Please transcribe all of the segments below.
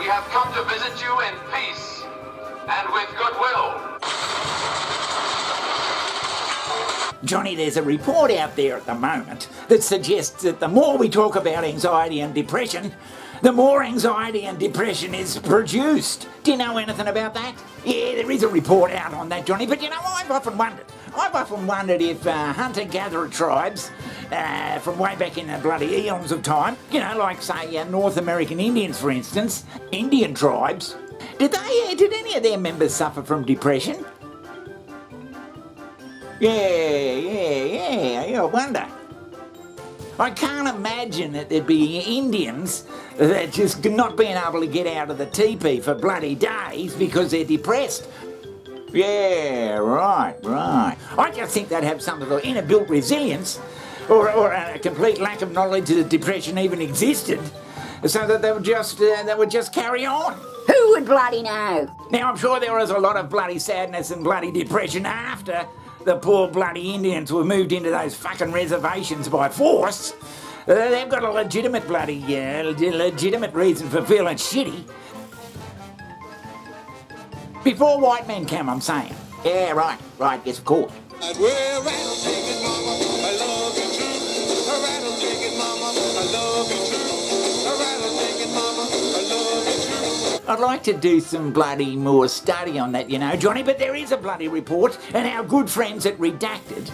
We have come to visit you in peace and with goodwill. Johnny, there's a report out there at the moment that suggests that the more we talk about anxiety and depression, the more anxiety and depression is produced. Do you know anything about that? Yeah, there is a report out on that, Johnny, but you know, I've often wondered if hunter-gatherer tribes from way back in the bloody eons of time, you know, like, say, North American Indians, for instance, Indian tribes, did any of their members suffer from depression? Yeah, I wonder. I can't imagine that there'd be Indians that just not being able to get out of the teepee for bloody days because they're depressed. Yeah, right. I just think they'd have some sort of inner-built resilience or a complete lack of knowledge that depression even existed, so that they would just carry on. Who would bloody know? Now, I'm sure there was a lot of bloody sadness and bloody depression after the poor bloody Indians were moved into those fucking reservations by force. They've got a legitimate legitimate reason for feeling shitty. Before white men came, I'm saying. Yeah, right, yes, of course. I'd like to do some bloody more study on that, you know, Johnny, but there is a bloody report, and our good friends at Redacted,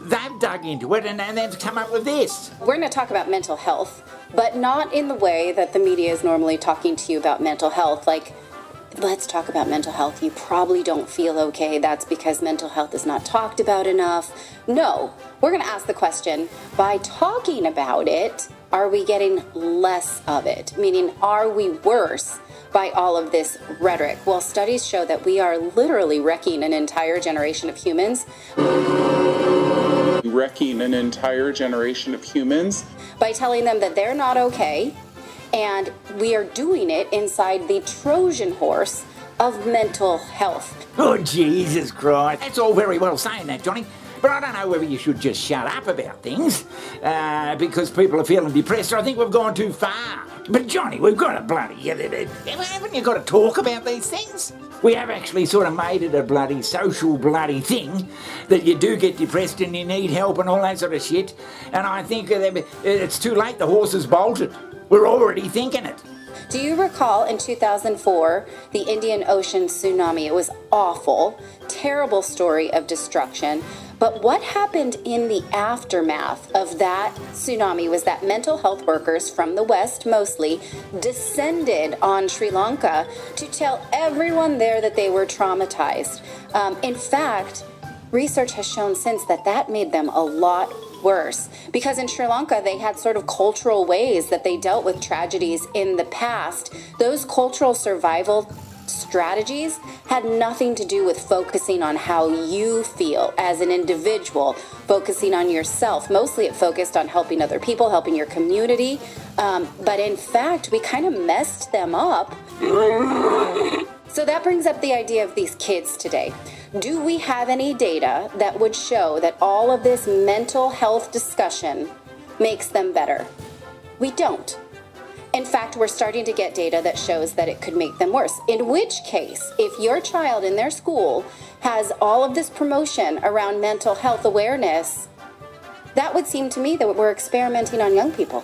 they've dug into it and they've come up with this. We're going to talk about mental health, but not in the way that the media is normally talking to you about mental health. Like, let's talk about mental health. You probably don't feel okay. That's because mental health is not talked about enough. No, we're going to ask the question, by talking about it, are we getting less of it? Meaning, are we worse by all of this rhetoric? Well, studies show that we are literally wrecking an entire generation of humans. By telling them that they're not okay, and we are doing it inside the Trojan horse of mental health. Oh, Jesus Christ. That's all very well saying that, Johnny, but I don't know whether you should just shut up about things because people are feeling depressed. I think we've gone too far. But, Johnny, we've got to bloody... Haven't you got to talk about these things? We have actually sort of made it a bloody social bloody thing that you do get depressed and you need help and all that sort of shit. And I think it's too late. The horse has bolted. We're already thinking it. Do you recall in 2004, the Indian Ocean tsunami? It was awful, terrible story of destruction. But what happened in the aftermath of that tsunami was that mental health workers from the West mostly descended on Sri Lanka to tell everyone there that they were traumatized. In fact, research has shown since that made them a lot worse, because in Sri Lanka they had sort of cultural ways that they dealt with tragedies in the past. Those cultural survival strategies had nothing to do with focusing on how you feel as an individual, focusing on yourself. Mostly it focused on helping other people, helping your community. But in fact, we kind of messed them up. So that brings up the idea of these kids today. Do we have any data that would show that all of this mental health discussion makes them better? We don't. In fact, we're starting to get data that shows that it could make them worse. In which case, if your child in their school has all of this promotion around mental health awareness, that would seem to me that we're experimenting on young people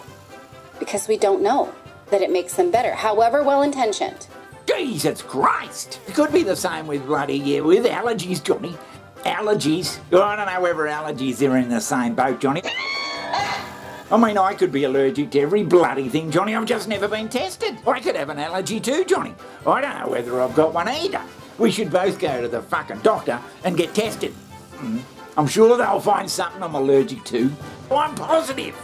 because we don't know that it makes them better, however well-intentioned. Jesus Christ! It could be the same with with allergies, Johnny. Allergies. Oh, I don't know whether allergies are in the same boat, Johnny. I mean, I could be allergic to every bloody thing, Johnny. I've just never been tested. I could have an allergy too, Johnny. I don't know whether I've got one either. We should both go to the fucking doctor and get tested. I'm sure they'll find something I'm allergic to. I'm positive.